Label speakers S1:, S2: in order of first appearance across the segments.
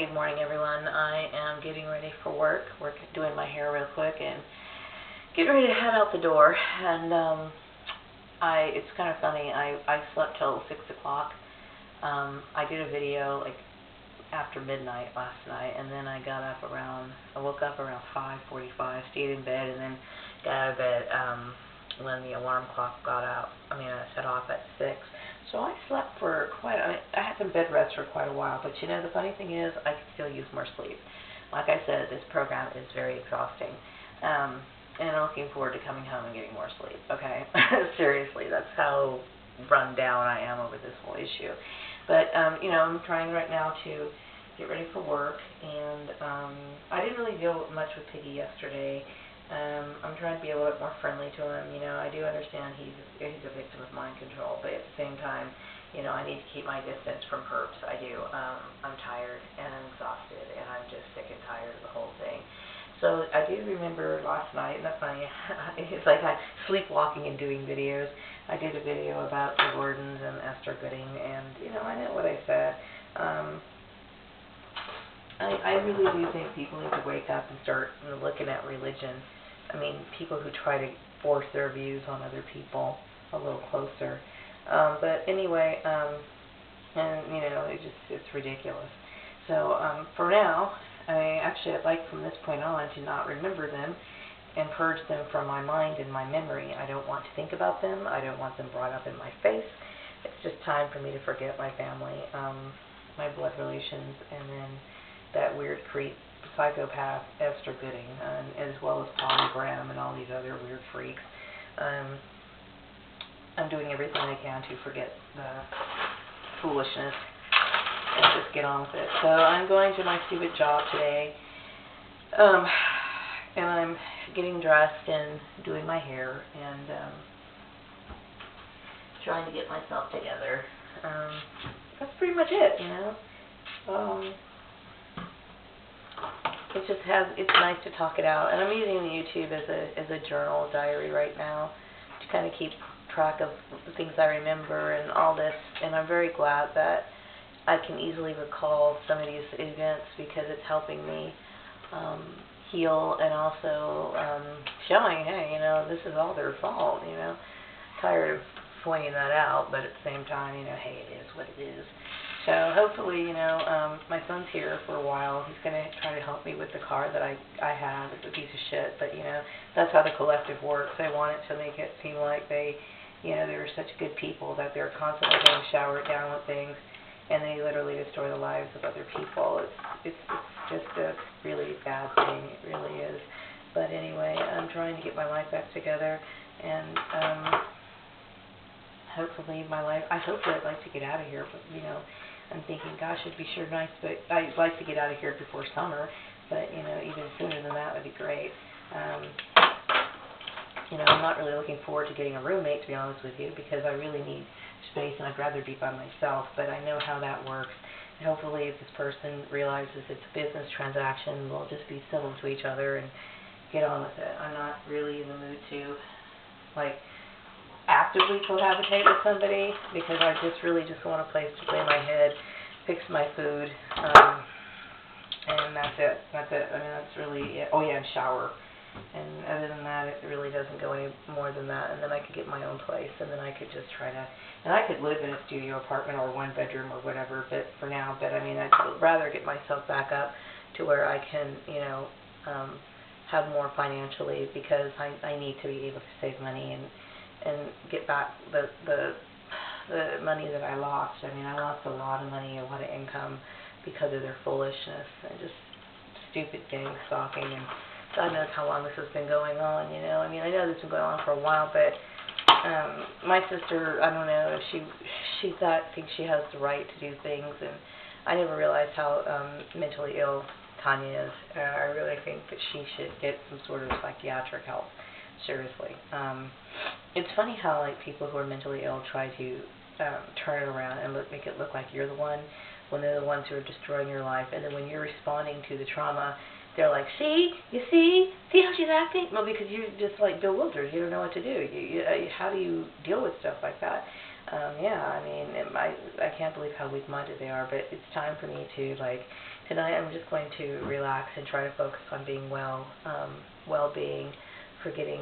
S1: good morning, everyone. I am getting ready for work. We're doing my hair real quick and getting ready to head out the door. And it's kind of funny. I slept till 6 o'clock. I did a video like after midnight last night, and then I woke up around 5:45, stayed in bed, and then got out of bed when the alarm clock set off at 6. So I slept for I had some bed rest for quite a while, but the funny thing is I could still use more sleep. Like I said, this program is very exhausting, and I'm looking forward to coming home and getting more sleep, okay? Seriously, that's how run down I am over this whole issue. But, I'm trying right now to get ready for work, and I didn't really deal much with Piggy yesterday. I'm trying to be a little bit more friendly to him. I do understand he's a victim of mind control, but at the same time, I need to keep my distance from perps. I do. I'm tired and I'm exhausted, and I'm just sick and tired of the whole thing. So I do remember last night, and that's funny, it's like I'm sleepwalking and doing videos. I did a video about the Gordons and Esther Gooding, and, I know what I said. I really do think people need to wake up and start looking at religion. I mean, people who try to force their views on other people a little closer. But anyway, it's ridiculous. So for now, I'd like from this point on to not remember them and purge them from my mind and my memory. I don't want to think about them. I don't want them brought up in my face. It's just time for me to forget my family, my blood relations, and then that weird creep, psychopath Esther Gooding, as well as Polly Graham and all these other weird freaks. I'm doing everything I can to forget the foolishness and just get on with it. So I'm going to my stupid job today, and I'm getting dressed and doing my hair and trying to get myself together. That's pretty much it, It's nice to talk it out, and I'm using the YouTube as a journal diary right now to kind of keep track of the things I remember and all this, and I'm very glad that I can easily recall some of these events because it's helping me heal, and also showing, hey, this is all their fault, tired of pointing that out, but at the same time, hey, it is what it is. So hopefully, my son's here for a while. He's going to try to help me with the car that I have. It's a piece of shit, but, that's how the collective works. They want it to make it seem like they were such good people that they're constantly getting showered down with things, and they literally destroy the lives of other people. It's just a really bad thing. It really is. But anyway, I'm trying to get my life back together, and hopefully I'd like to get out of here, but, I'm thinking, gosh, it'd be sure nice, but I'd like to get out of here before summer, but, even sooner than that would be great. I'm not really looking forward to getting a roommate, to be honest with you, because I really need space, and I'd rather be by myself, but I know how that works. And hopefully, if this person realizes it's a business transaction, we'll just be civil to each other and get on with it. I'm not really in the mood to, actively cohabitate with somebody, because I really just want a place to lay my head, fix my food, and that's it. That's really it. Oh yeah, and shower. And other than that, it really doesn't go any more than that. And then I could get my own place, and then I could just and I could live in a studio apartment or one bedroom or whatever, but for now, I'd rather get myself back up to where I can, have more financially, because I need to be able to save money and get back the money that I lost. I lost a lot of money, a lot of income because of their foolishness and just stupid gang stalking, and God knows how long this has been going on, I know this has been going on for a while, but my sister, I don't know, if she thinks she has the right to do things, and I never realized how mentally ill Tanya is. I really think that she should get some sort of psychiatric help. Seriously. It's funny how people who are mentally ill try to turn it around and make it look like you're the one, when they're the ones who are destroying your life, and then when you're responding to the trauma, they're like, see how she's acting? Well, because you're just bewildered. You don't know what to do. How do you deal with stuff like that? I can't believe how weak-minded they are, but it's time for me to tonight I'm just going to relax and try to focus on being well-being, forgetting,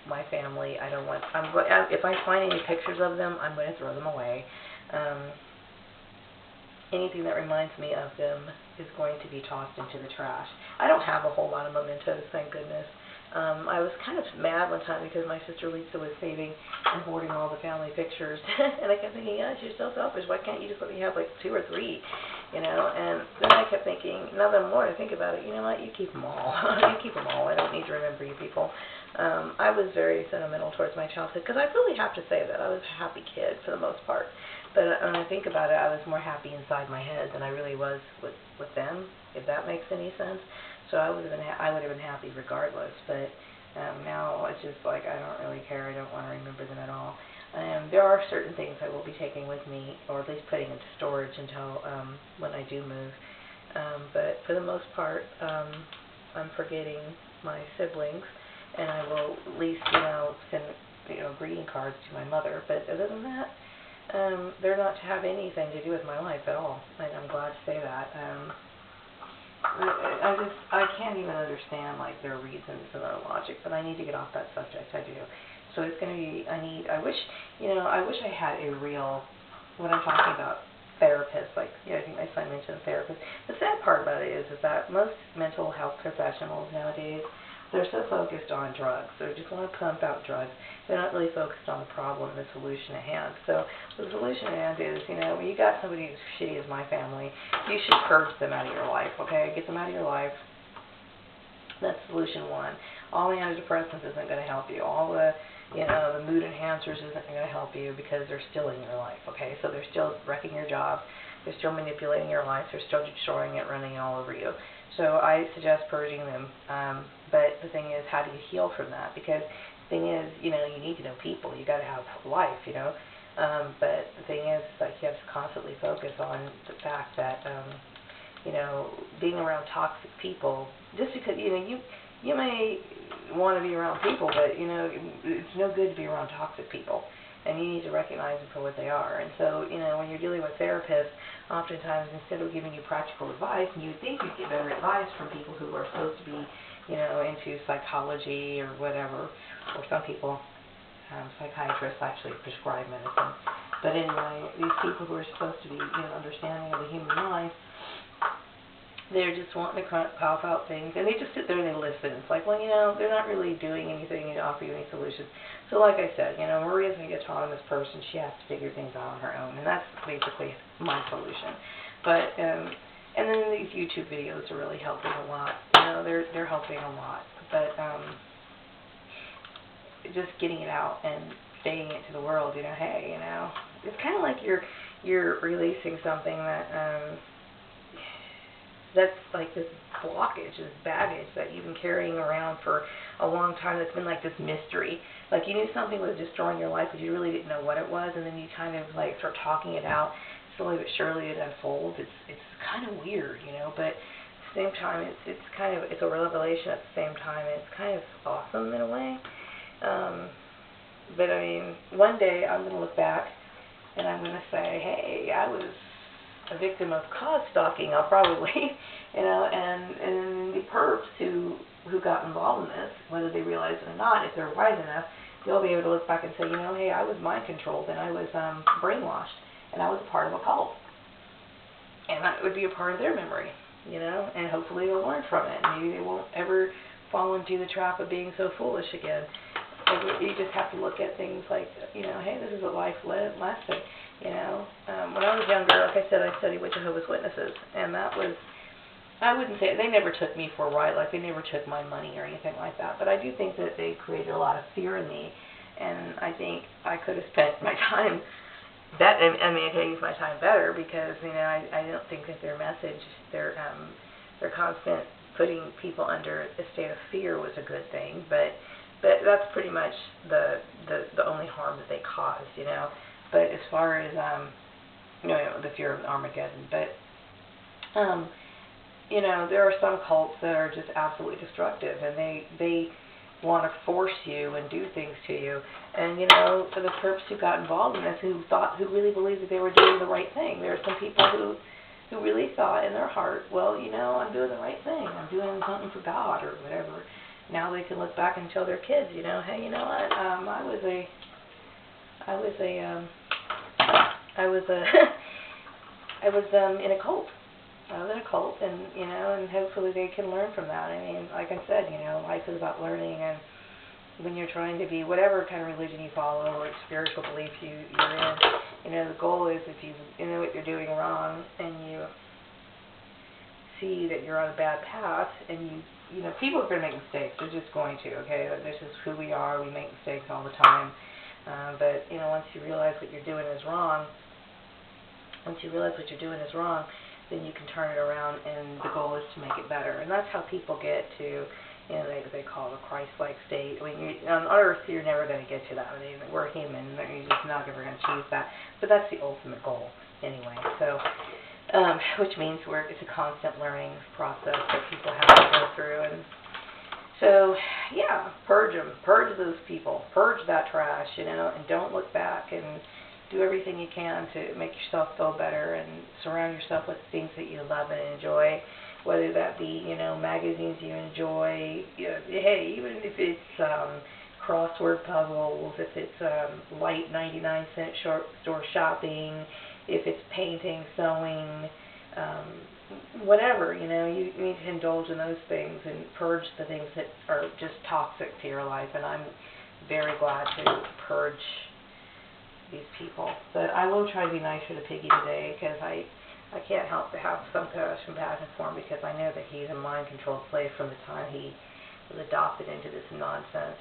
S1: my family. If I find any pictures of them, I'm going to throw them away. Anything that reminds me of them is going to be tossed into the trash. I don't have a whole lot of mementos, thank goodness. I was kind of mad one time because my sister Lisa was saving and hoarding all the family pictures, and I kept thinking, gosh, you're so selfish. Why can't you just let me have like 2 or 3, And then I kept thinking, now that more I think about it, you know what? You keep them all. You keep them all. I don't need to remember you people. I was very sentimental towards my childhood because I really have to say that I was a happy kid for the most part. But when I think about it, I was more happy inside my head than I really was with them, if that makes any sense. So I would have been happy regardless. But now it's just like I don't really care. I don't want to remember them at all. There are certain things I will be taking with me, or at least putting into storage until when I do move. But for the most part, I'm forgetting my siblings, and I will at least send greeting cards to my mother. But other than that, they're not to have anything to do with my life at all, and I'm glad to say that. I can't even understand like their reasons and their logic, but I need to get off that subject. I do. So it's going to be. I wish I had a real, what I'm talking about, therapist. Like, I think my son mentioned therapist. The sad part about it is that most mental health professionals nowadays, they're so focused on drugs. They just want to pump out drugs. They're not really focused on the problem and the solution at hand. So the solution at hand is, when you got somebody as shitty as my family, you should purge them out of your life, okay? Get them out of your life. That's solution 1. All the antidepressants isn't going to help you. All the mood enhancers isn't going to help you because they're still in your life, okay? So they're still wrecking your job. They're still manipulating your life. They're still destroying it, running all over you. So I suggest purging them. But the thing is, how do you heal from that? Because the thing is, you need to know people. You got to have life, But the thing is, like, you have to constantly focus on the fact that, being around toxic people, just because, you may want to be around people, but, it's no good to be around toxic people. And you need to recognize them for what they are. And so, when you're dealing with therapists, oftentimes, instead of giving you practical advice, and you think you'd get better advice from people who are supposed to be, into psychology or whatever, or some people, psychiatrists actually prescribe medicine. But anyway, these people who are supposed to be, understanding of the human mind, they're just wanting to cough out things, and they just sit there and they listen. It's like, well, they're not really doing anything to offer you any solutions. So like I said, Maria's an autonomous person. She has to figure things out on her own, and that's basically my solution. But, and then these YouTube videos are really helping a lot. They're helping a lot. But just getting it out and saying it to the world, hey, it's kind of like you're releasing something that, that's like this blockage, this baggage that you've been carrying around for a long time that's been like this mystery. Like you knew something was destroying your life, but you really didn't know what it was, and then you kind of like start talking it out. Slowly but surely it unfolds. It's kind of weird, but at the same time it's a revelation at the same time, and it's kind of awesome in a way. But I mean, one day I'm going to look back and I'm going to say, hey, I was a victim of cause stalking. I'll probably, and the perps who got involved in this, whether they realize it or not, if they're wise enough, they'll be able to look back and say, hey, I was mind controlled and I was brainwashed and I was a part of a cult, and that would be a part of their memory, and hopefully they'll learn from it. Maybe they won't ever fall into the trap of being so foolish again. You just have to look at things like, hey, this is what life lasted. When I was younger, like I said, I studied with Jehovah's Witnesses, and that was, I wouldn't say, they never took me for a ride, like they never took my money or anything like that, but I do think that they created a lot of fear in me, and I think I could have spent my time I could use my time better because, I don't think that their message, their constant putting people under a state of fear was a good thing, but that's pretty much the only harm that they caused, But as far as, the fear of Armageddon, but, there are some cults that are just absolutely destructive, and they want to force you and do things to you. And, for the perps who got involved in this, who really believed that they were doing the right thing. There are some people who really thought in their heart, well, I'm doing the right thing. I'm doing something for God or whatever. Now they can look back and tell their kids, hey, you know what? I was a I was in a cult. I was in a cult, and and hopefully they can learn from that. I mean, like I said, life is about learning, and when you're trying to be whatever kind of religion you follow or spiritual belief you're in, the goal is if you know what you're doing wrong and you see that you're on a bad path, and people are going to make mistakes. They're just going to. Okay, this is who we are. We make mistakes all the time. But once you realize what you're doing is wrong, then you can turn it around, and the goal is to make it better. And that's how people get to, they call it a Christ-like state. I mean, on Earth, you're never going to get to that. I mean, we're human. You're just not ever going to achieve that. But that's the ultimate goal, anyway. So, which means it's a constant learning process that people have to go through. And so, yeah, purge them. Purge those people. Purge that trash, and don't look back, and do everything you can to make yourself feel better, and surround yourself with things that you love and enjoy, whether that be, magazines you enjoy, hey, even if it's crossword puzzles, if it's light 99-cent store shopping, if it's painting, sewing, whatever, you need to indulge in those things and purge the things that are just toxic to your life. And I'm very glad to purge these people. But I will try to be nicer to Piggy today, because I can't help to have some compassion for him, because I know that he's a mind-controlled slave from the time he was adopted into this nonsense.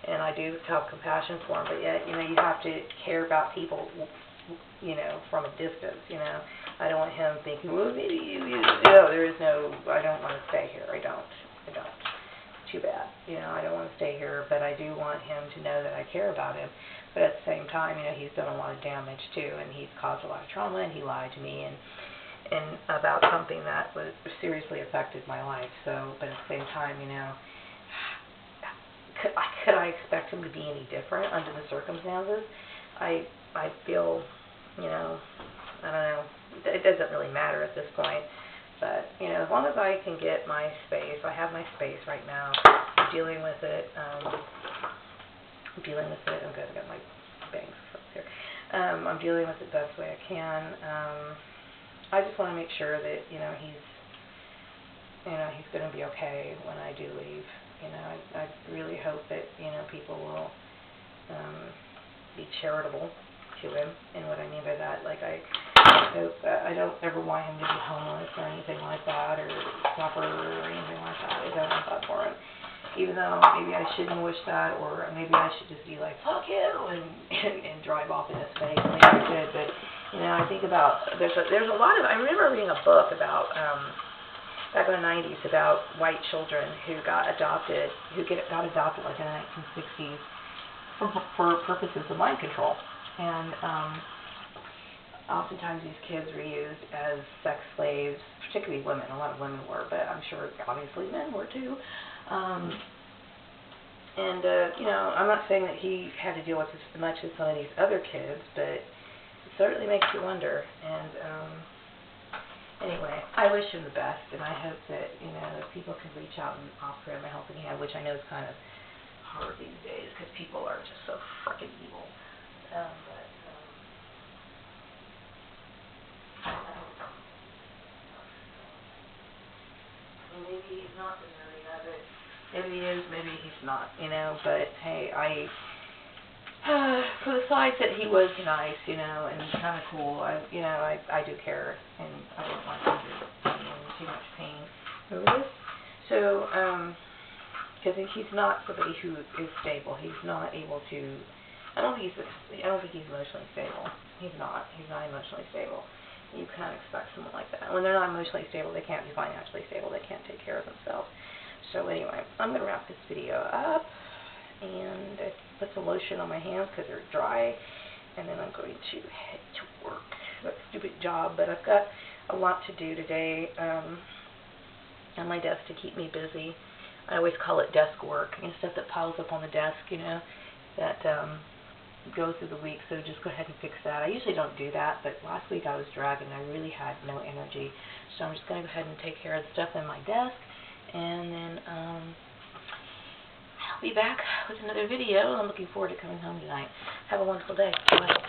S1: And I do have compassion for him, but yet, you have to care about people, from a distance, I don't want him thinking, well, maybe I don't want to stay here. I don't. Too bad. I don't want to stay here, but I do want him to know that I care about him. But at the same time, he's done a lot of damage too, and he's caused a lot of trauma, and he lied to me and about something that was seriously affected my life. So, but at the same time, could I expect him to be any different under the circumstances? I feel, I don't know. It doesn't really matter at this point. But, as long as I can get my space, I have my space right now. I'm dealing with it. I'm good. I got my bangs here. I'm dealing with it the best way I can. I just want to make sure that, he's going to be okay when I do leave. I really hope that, people will be charitable to him. And what I mean by that, like, I don't ever want him to be homeless or anything like that, or suffer or anything like that. I don't want that for him. Even though maybe I shouldn't wish that, or maybe I should just be like, fuck you, and drive off in his face like I should. But, I think about, there's a lot of, I remember reading a book about, back in the 90s, about white children who got adopted like in the 1960s for purposes of mind control. And, oftentimes these kids were used as sex slaves, particularly women. A lot of women were, but I'm sure obviously men were too. I'm not saying that he had to deal with as much as some of these other kids, but it certainly makes you wonder. And anyway, I wish him the best, and I hope that, if people can reach out and offer him a helping hand, which I know is kind of hard these days because people are just so freaking evil. Maybe he's not deserving of it. Maybe he is, maybe he's not, but hey, for the sides that he was nice, and kind of cool, I do care, and I don't want him to be in too much pain over this. So, because he's not somebody who is stable. He's not able to, I don't think he's emotionally stable. He's not emotionally stable. You can't expect someone like that. When they're not emotionally stable, they can't be financially stable. They can't take care of themselves. So anyway, I'm going to wrap this video up and put some lotion on my hands because they're dry. And then I'm going to head to work. That stupid job, but I've got a lot to do today on my desk to keep me busy. I always call it desk work, stuff that piles up on the desk, that go through the week, so just go ahead and fix that. I usually don't do that, but last week I was dragging. I really had no energy, so I'm just going to go ahead and take care of the stuff in my desk, and then I'll be back with another video. I'm looking forward to coming home tonight. Have a wonderful day. Bye.